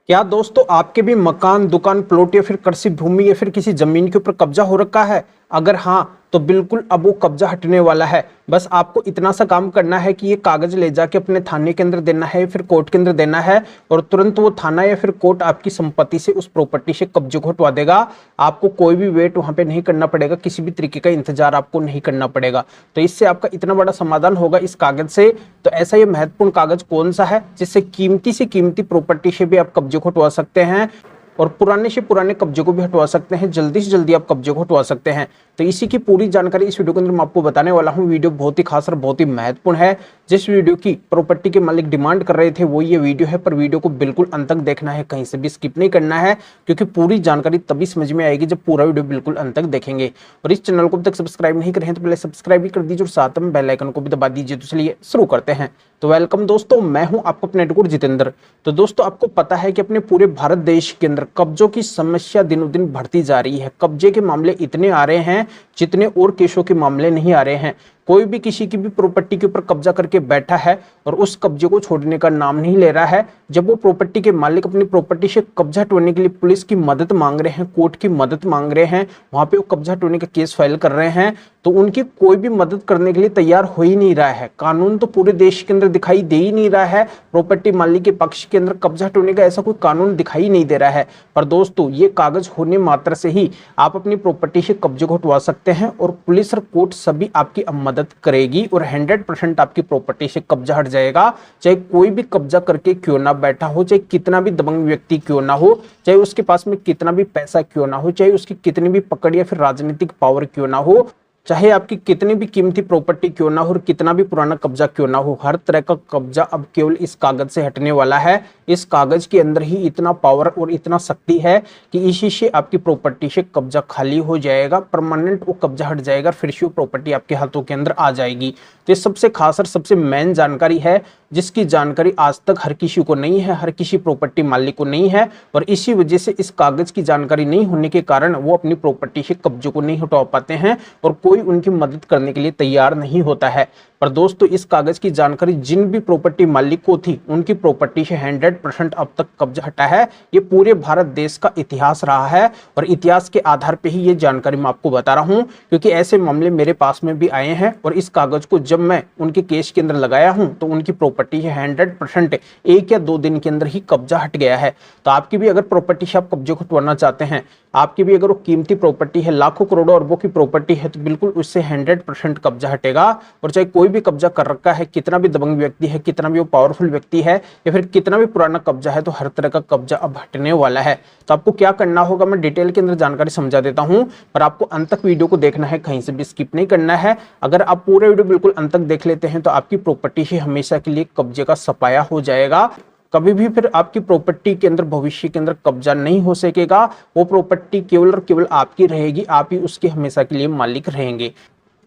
क्या दोस्तों आपके भी मकान, दुकान, प्लॉट या फिर कृषि भूमि या फिर किसी जमीन के ऊपर कब्जा हो रखा है? अगर हाँ तो बिल्कुल अब वो कब्जा हटने वाला है। बस आपको इतना सा काम करना है कि ये कागज ले जाके अपने थाने के अंदर देना है या फिर कोर्ट के अंदर देना है और तुरंत वो थाना या फिर कोर्ट आपकी संपत्ति से उस प्रॉपर्टी से कब्जे को हटवा देगा। आपको कोई भी वेट वहां पे नहीं करना पड़ेगा, किसी भी तरीके का इंतजार आपको नहीं करना पड़ेगा। तो इससे आपका इतना बड़ा समाधान होगा इस कागज से। तो ऐसा ये महत्वपूर्ण कागज कौन सा है जिससे कीमती से कीमती प्रॉपर्टी से भी आप कब्जे को हटवा सकते हैं और पुराने से पुराने कब्जे को भी हटवा सकते हैं, जल्दी से जल्दी आप कब्जे को हटवा सकते हैं। तो इसी की पूरी जानकारी इस वीडियो के अंदर मैं आपको बताने वाला हूं। वीडियो बहुत ही खास और बहुत ही महत्वपूर्ण है। जिस वीडियो की प्रॉपर्टी के मालिक डिमांड कर रहे थे वो ये वीडियो है, पर वीडियो को बिल्कुल अंत तक देखना है, कहीं से भी स्किप नहीं करना है, क्योंकि पूरी जानकारी तभी समझ में आएगी जब पूरा वीडियो बिल्कुल अंत तक देखेंगे। और इस चैनल को अभी तक सब्सक्राइब नहीं करे हैं तो पहले सब्सक्राइब भी कर दीजिए और साथ में बेल आइकन को भी दबा दीजिए। तो चलिए शुरू करते हैं। तो वेलकम दोस्तों, मैं हूं आपका अपना एडवोकेट जितेंद्र। तो दोस्तों आपको पता है कि अपने पूरे भारत देश के अंदर कब्जों की समस्या दिनों दिन बढ़ती जा रही है। कब्जे के मामले इतने आ रहे हैं जितने और केसों के मामले नहीं आ रहे हैं। कोई भी किसी की भी प्रॉपर्टी के ऊपर कब्जा करके बैठा है और उस कब्जे को छोड़ने का नाम नहीं ले रहा है। जब वो प्रॉपर्टी के मालिक अपनी प्रॉपर्टी से कब्जा हटवाने के लिए पुलिस की मदद मांग रहे हैं, कोर्ट की मदद मांग रहे हैं, वहां पे वो कब्जा हटवाने का केस फाइल कर रहे हैं, तो उनकी कोई भी मदद करने के लिए तैयार हो ही नहीं रहा है। कानून तो पूरे देश के अंदर दिखाई दे ही नहीं रहा है, प्रॉपर्टी मालिक के पक्ष के अंदर कब्जा हटवाने का ऐसा कोई कानून दिखाई नहीं दे रहा है। पर दोस्तों ये कागज होने मात्र से ही आप अपनी प्रॉपर्टी से कब्जे को हटवा सकते हैं और पुलिस और कोर्ट सभी आपकी मदद करेगी और 100% आपकी प्रॉपर्टी से कब्जा हट जाएगा। चाहे कोई भी कब्जा करके क्यों ना बैठा हो, चाहे कितना भी दबंग व्यक्ति क्यों ना हो, चाहे उसके पास में कितना भी पैसा क्यों ना हो, चाहे उसकी कितनी भी पकड़ या फिर राजनीतिक पावर क्यों ना हो, चाहे आपकी कितनी भी कीमती प्रॉपर्टी क्यों ना हो और कितना भी पुराना कब्जा क्यों ना हो, हर तरह का कब्जा अब केवल इस कागज से हटने वाला है। इस कागज के अंदर ही इतना पावर और इतना शक्ति है कि इसी से आपकी प्रॉपर्टी से कब्जा खाली हो जाएगा, परमानेंट वो कब्जा हट जाएगा, फिर से वो प्रॉपर्टी आपके हाथों के अंदर आ जाएगी। तो ये सबसे खास और सबसे मेन जानकारी है जिसकी जानकारी आज तक हर किसी को नहीं है, हर किसी प्रॉपर्टी मालिक को नहीं है। और इसी वजह से इस कागज की जानकारी नहीं होने के कारण वो अपनी प्रॉपर्टी से कब्जे को नहीं हटा पाते हैं और कोई उनकी मदद करने के लिए तैयार नहीं होता है। पर दोस्तों इस कागज की जानकारी जिन भी प्रॉपर्टी मालिक को थी उनकी प्रॉपर्टी से 100% अब तक कब्जा हटा है। ये पूरे भारत देश का इतिहास रहा है और इतिहास के आधार पे ही ये जानकारी मैं आपको बता रहा हूं, क्योंकि ऐसे मामले मेरे पास में भी आए हैं और इस कागज को जब मैं उनके केस के अंदर लगाया हूं तो उनकी प्रॉपर्टी से 100% 1 या 2 दिन के अंदर ही कब्जा हट गया है। तो आपकी भी अगर प्रॉपर्टी से आप कब्जे को हटवाना चाहते हैं, आपकी भी अगर वो कीमती प्रॉपर्टी है, लाखों करोड़ों अरबों की प्रॉपर्टी है, तो बिल्कुल उससे 100% कब्जा हटेगा। और चाहे कोई भी कब्जा कर रखा है, कितना भी दबंग व्यक्ति है, कितना भी वो पावरफुल व्यक्ति है या फिर कितना भी पुराना कब्जा है, तो हर तरह का कब्जा अब हटने वाला है। तो आपको क्या करना होगा मैं डिटेल के अंदर जानकारी समझा देता हूं, पर आपको अंत तक वीडियो को देखना है, कहीं से भी स्किप नहीं करना है। अगर आप पूरे वीडियो बिल्कुल अंत तक देख लेते हैं तो आपकी प्रॉपर्टी से हमेशा के लिए कब्जे का सफाया हो जाएगा। कभी भी फिर आपकी प्रॉपर्टी के अंदर भविष्य के अंदर कब्जा नहीं हो सकेगा। वो प्रॉपर्टी केवल और केवल आपकी रहेगी, आप ही उसके हमेशा के लिए मालिक रहेंगे।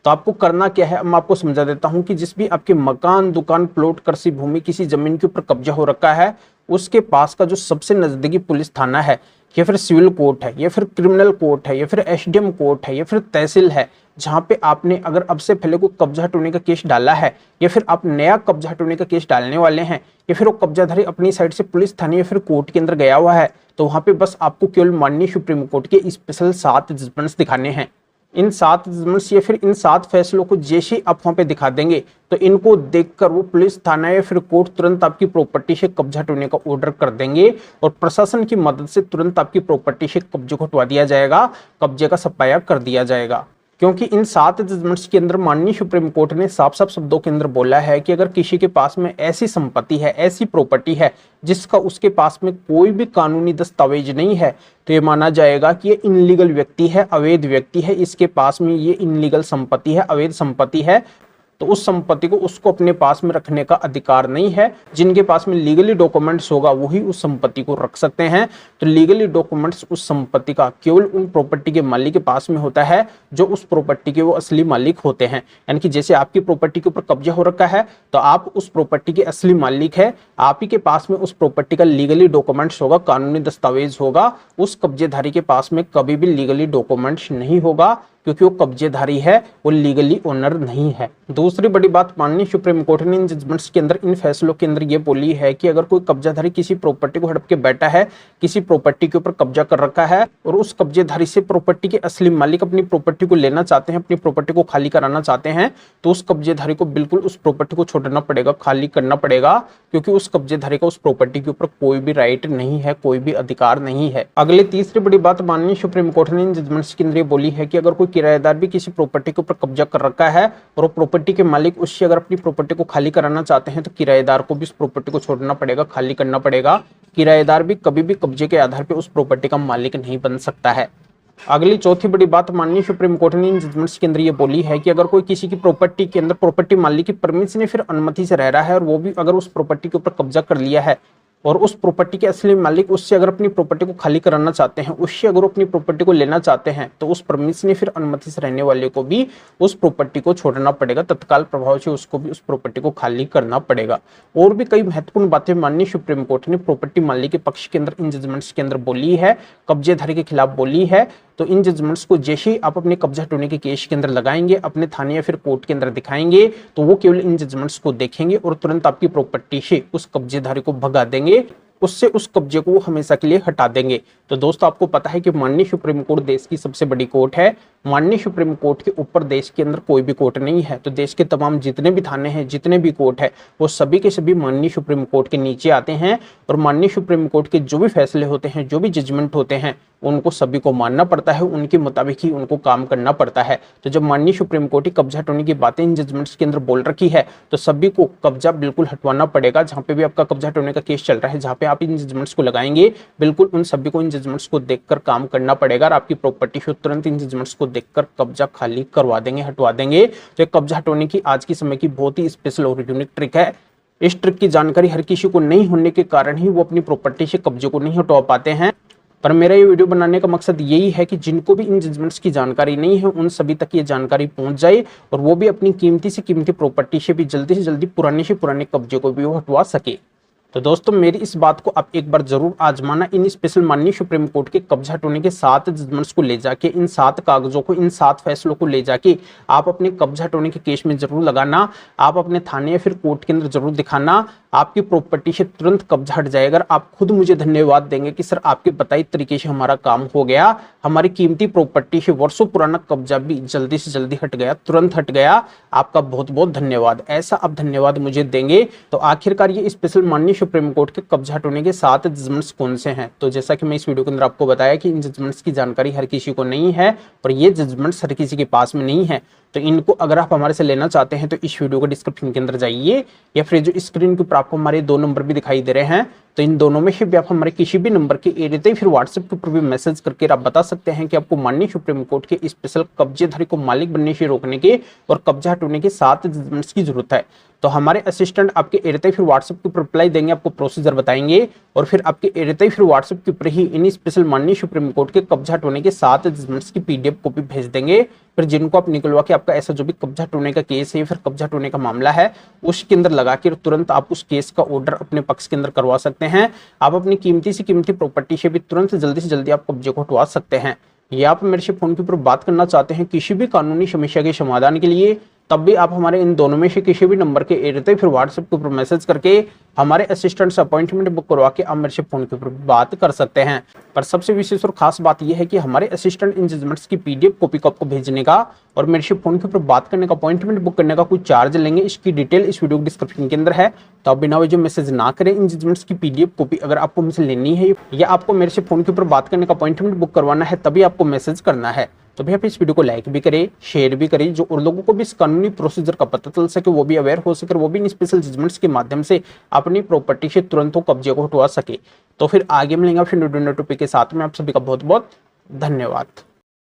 तो आपको करना क्या है मैं आपको समझा देता हूं कि जिस भी आपके मकान, दुकान, प्लॉट, कृषि भूमि, किसी जमीन के ऊपर कब्जा हो रखा है, उसके पास का जो सबसे नजदीकी पुलिस थाना है या फिर सिविल कोर्ट है या फिर क्रिमिनल कोर्ट है या फिर एसडीएम कोर्ट है या फिर तहसील है, जहां पे आपने अगर अब से पहले कोई कब्जा हटवाने का केस डाला है या फिर आप नया कब्जा हटवाने का केस डालने वाले हैं या फिर वो कब्जाधारी अपनी साइड से पुलिस थाने या फिर कोर्ट के अंदर गया हुआ है, तो वहां पे बस आपको केवल माननीय सुप्रीम कोर्ट के स्पेशल 7 जजमेंट्स दिखाने हैं। इन 7 जजमेंट्स या फिर इन 7 फैसलों को जैसे ही आप वहां पे दिखा देंगे तो इनको देखकर वो पुलिस थाना या फिर कोर्ट तुरंत आपकी प्रॉपर्टी से कब्जा हटवाने का ऑर्डर कर देंगे और प्रशासन की मदद से तुरंत आपकी प्रॉपर्टी से कब्जे को हटवा दिया जाएगा, कब्जे का सफाया कर दिया जाएगा। क्योंकि इन 7 जजमेंट्स के अंदर माननीय सुप्रीम कोर्ट ने साफ साफ शब्दों के अंदर बोला है कि अगर किसी के पास में ऐसी संपत्ति है, ऐसी प्रॉपर्टी है जिसका उसके पास में कोई भी कानूनी दस्तावेज नहीं है, तो ये माना जाएगा कि ये इनलीगल व्यक्ति है, अवैध व्यक्ति है, इसके पास में ये इनलीगल संपत्ति है, अवैध संपत्ति है। तो उस संपत्ति को उसको अपने पास में रखने का अधिकार नहीं है। जिनके पास में लीगली डॉक्यूमेंट्स होगा वही उस संपत्ति को रख सकते हैं। तो लीगली डॉक्यूमेंट्स उस संपत्ति का केवल उन प्रॉपर्टी के मालिक के पास में होता है जो उस प्रॉपर्टी के वो असली मालिक होते हैं। यानी कि जैसे आपकी प्रॉपर्टी के ऊपर कब्जा हो रखा है तो आप उस प्रॉपर्टी के असली मालिक है, आप ही के पास में उस प्रॉपर्टी का लीगली डॉक्यूमेंट्स होगा, कानूनी दस्तावेज होगा। उस कब्जेधारी के पास में कभी भी लीगली डॉक्यूमेंट्स नहीं होगा, क्योंकि वो कब्जेधारी है, वो लीगली ओनर नहीं है। दूसरी बड़ी बात, माननीय सुप्रीम कोर्ट ने इन जजमेंट्स के अंदर, इन फैसलों के अंदर ये बोली है कि अगर कोई कब्जाधारी किसी प्रॉपर्टी को हड़प के बैठा है, किसी प्रॉपर्टी के ऊपर कब्जा कर रखा है और उस कब्जेधारी से प्रॉपर्टी के असली मालिक अपनी प्रॉपर्टी को लेना चाहते हैं, अपनी प्रॉपर्टी को खाली कराना चाहते हैं, तो उस कब्जेधारी को बिल्कुल उस प्रॉपर्टी को छोड़ना पड़ेगा, खाली करना पड़ेगा, क्योंकि उस कब्जेधारी का उस प्रॉपर्टी के ऊपर कोई भी राइट नहीं है, कोई भी अधिकार नहीं है। अगली तीसरी बड़ी बात, माननीय सुप्रीम कोर्ट ने इन जजमेंट्स के अंदर बोली है कि अगर कोई किराएदार भी किसी प्रॉपर्टी के ऊपर कब्जा कर रखा है और वो प्रॉपर्टी के मालिक उससे अगर अपनी प्रॉपर्टी को खाली कराना चाहते हैं, तो किराएदार को भी उस प्रॉपर्टी को छोड़ना पड़ेगा, खाली करना पड़ेगा। किराएदार भी कभी भी कब्जे के आधार पर उस प्रॉपर्टी का मालिक नहीं बन सकता है। अगली चौथी बड़ी बात, माननीय सुप्रीम कोर्ट ने इन जजमेंट्स के अंदर ये बोली है कि अगर कोई किसी की प्रॉपर्टी के अंदर प्रॉपर्टी मालिक की परमिशन या फिर अनुमति से रह रहा है और वो भी अगर उस प्रॉपर्टी के ऊपर कब्जा कर लिया है और उस प्रॉपर्टी के असली मालिक उससे अगर अपनी प्रॉपर्टी को खाली कराना चाहते हैं, उससे अगर अपनी प्रॉपर्टी को लेना चाहते हैं, तो उस परमिशन या फिर अनुमति से रहने वाले को भी उस प्रॉपर्टी को छोड़ना पड़ेगा, तत्काल प्रभाव से उसको भी उस प्रॉपर्टी को खाली करना पड़ेगा। और भी कई महत्वपूर्ण बातें माननीय सुप्रीम कोर्ट ने प्रॉपर्टी मालिक के पक्ष के अंदर इन जजमेंट्स के अंदर बोली है, कब्जेधारी के खिलाफ बोली है। तो इन जजमेंट्स को जैसे ही आप अपने कब्जा हटाने के केस के अंदर लगाएंगे, अपने थाने या फिर कोर्ट के अंदर दिखाएंगे, तो वो केवल इन जजमेंट्स को देखेंगे और तुरंत आपकी प्रॉपर्टी से उस कब्जेधारी को भगा देंगे, उससे उस कब्जे को हमेशा के लिए हटा देंगे। तो दोस्तों, आपको पता है कि माननीय सुप्रीम कोर्ट देश की सबसे बड़ी कोर्ट है। माननीय सुप्रीम कोर्ट के ऊपर देश के अंदर कोई भी कोर्ट नहीं है। तो देश के तमाम जितने भी थाने हैं, जितने भी कोर्ट है, वो सभी के सभी माननीय सुप्रीम कोर्ट के नीचे आते हैं और माननीय सुप्रीम कोर्ट के जो भी फैसले होते हैं, जो भी जजमेंट होते हैं, उनको सभी को मानना पड़ता है, उनके मुताबिक ही उनको काम करना पड़ता है। तो जब माननीय सुप्रीम कोर्ट की कब्जा हटाने की बातें इन जजमेंट्स के अंदर बोल रखी है, तो सभी को कब्जा बिल्कुल हटवाना पड़ेगा। जहां पे भी आपका कब्जा हटाने का केस चल रहा है, जहां पे आप इन जजमेंट्स को लगाएंगे, बिल्कुल उन सभी को इन जजमेंट्स को देखकर काम करना पड़ेगा और आपकी प्रॉपर्टी से तुरंत इन जजमेंट्स को देखकर कब्जा खाली करवा देंगे, हटवा देंगे। तो कब्जा हटाने की आज के समय की बहुत ही स्पेशल और यूनिक ट्रिक है। इस ट्रिक की जानकारी हर किसी को नहीं होने के कारण ही वो अपनी प्रॉपर्टी से कब्जे को नहीं हटवा पाते हैं। पर मेरा ये वीडियो बनाने का मकसद यही है कि जिनको भी इन जजमेंट्स की जानकारी नहीं है, उन सभी तक ये जानकारी पहुंच जाए और वो भी अपनी कीमती से कीमती प्रॉपर्टी से भी जल्दी से जल्दी पुराने से पुराने कब्जे को भी वो हटवा सके। तो दोस्तों, मेरी इस बात को आप एक बार जरूर आजमाना। इन स्पेशल माननीय सुप्रीम कोर्ट के कब्जा हटाने के 7 जजमेंट्स को ले जाके, इन 7 कागजों को, इन 7 फैसलों को ले जाके आप अपने कब्जा हटाने के केस में जरूर लगाना। आप अपने थाने या फिर कोर्ट के अंदर जरूर दिखाना। आपकी प्रॉपर्टी से तुरंत कब्जा हट जाएगा। आप खुद मुझे धन्यवाद देंगे कि सर, आपके बताए तरीके से हमारा काम हो गया, हमारी कीमती प्रॉपर्टी से वर्षों पुराना कब्जा भी जल्दी से जल्दी हट गया, तुरंत हट गया। आपका बहुत बहुत धन्यवाद। ऐसा आप धन्यवाद मुझे देंगे। तो आखिरकार ये स्पेशल माननीय सुप्रीम कोर्ट के कब्जा हटाने के 7 जजमेंट्स कौन से हैं? तो जैसा कि मैं इस वीडियो के अंदर आपको बताया कि इन जजमेंट्स की जानकारी हर किसी को नहीं है और ये जजमेंट्स हर किसी के पास में नहीं है। तो इनको अगर आप हमारे से लेना चाहते हैं तो इस वीडियो के डिस्क्रिप्शन के अंदर जाइए, या फिर जो स्क्रीन के ऊपर आपको हमारे 2 नंबर भी दिखाई दे रहे हैं, तो इन दोनों में से भी आप हमारे किसी भी नंबर के एरिया फिर व्हाट्सएप के ऊपर भी मैसेज करके आप बता सकते हैं कि आपको माननीय सुप्रीम कोर्ट के स्पेशल कब्जेधारी को मालिक बनने से रोकने के और कब्जा हटाने के 7 जजमेंट्स की जरूरत है। तो हमारे असिस्टेंट आपके एरिया फिर व्हाट्सएप के ऊपर रिप्लाई देंगे, आपको प्रोसीजर बताएंगे और फिर आपके एरिया फिर व्हाट्सएप के ऊपर ही इन स्पेशल माननीय सुप्रीम कोर्ट के कब्जा हटाने के 7 जजमेंट्स की PDF कॉपी भेज देंगे। फिर जिनको आप निकलवा के आपका ऐसा जो भी कब्जा हटाने का केस है, फिर कब्जा हटाने का मामला है, उसके अंदर लगा के तुरंत आप उस केस का ऑर्डर अपने पक्ष के अंदर करवा सकते हैं। आप अपनी कीमती से कीमती प्रॉपर्टी से भी तुरंत जल्दी से जल्दी आप कब्जे को हटवा सकते हैं। या आप मेरे से फोन के ऊपर बात करना चाहते हैं किसी भी कानूनी समस्या के समाधान के लिए, तब भी आप हमारे इन दोनों में से किसी भी नंबर के एरिया फिर व्हाट्सएप के ऊपर मैसेज करके हमारे असिस्टेंट से अपॉइंटमेंट बुक करवा के आप मेरे से फोन के ऊपर बात कर सकते हैं। पर सबसे विशेष और खास बात यह है कि हमारे असिस्टेंट इन जजमेंट्स की PDF कॉपी को आपको भेजने का और मेरे से फोन के ऊपर बात करने का, अपॉइंटमेंट बुक करने का कोई चार्ज लेंगे। इसकी डिटेल इस वीडियो डिस्क्रिप्शन के अंदर है। तो आप बिना वजह मैसेज ना करें। इन जजमेंट्स की PDF कॉपी अगर आपको मुझसे लेनी है या आपको मेरे से फोन के ऊपर बात करने का, अपॉइंटमेंट बुक करवाना है, तभी आपको मैसेज करना है। तो भैया आप इस वीडियो को लाइक भी करें, शेयर भी करें, जो और लोगों को भी इस कानूनी प्रोसीजर का पता चल सके, वो भी अवेयर हो सके, वो भी इन स्पेशल जजमेंट्स के माध्यम से अपनी प्रॉपर्टी से तुरंत वो कब्जे को हटवा सके। तो फिर आगे मिलेंगे आपसे नए टॉपिक के साथ में। आप सभी का बहुत बहुत धन्यवाद।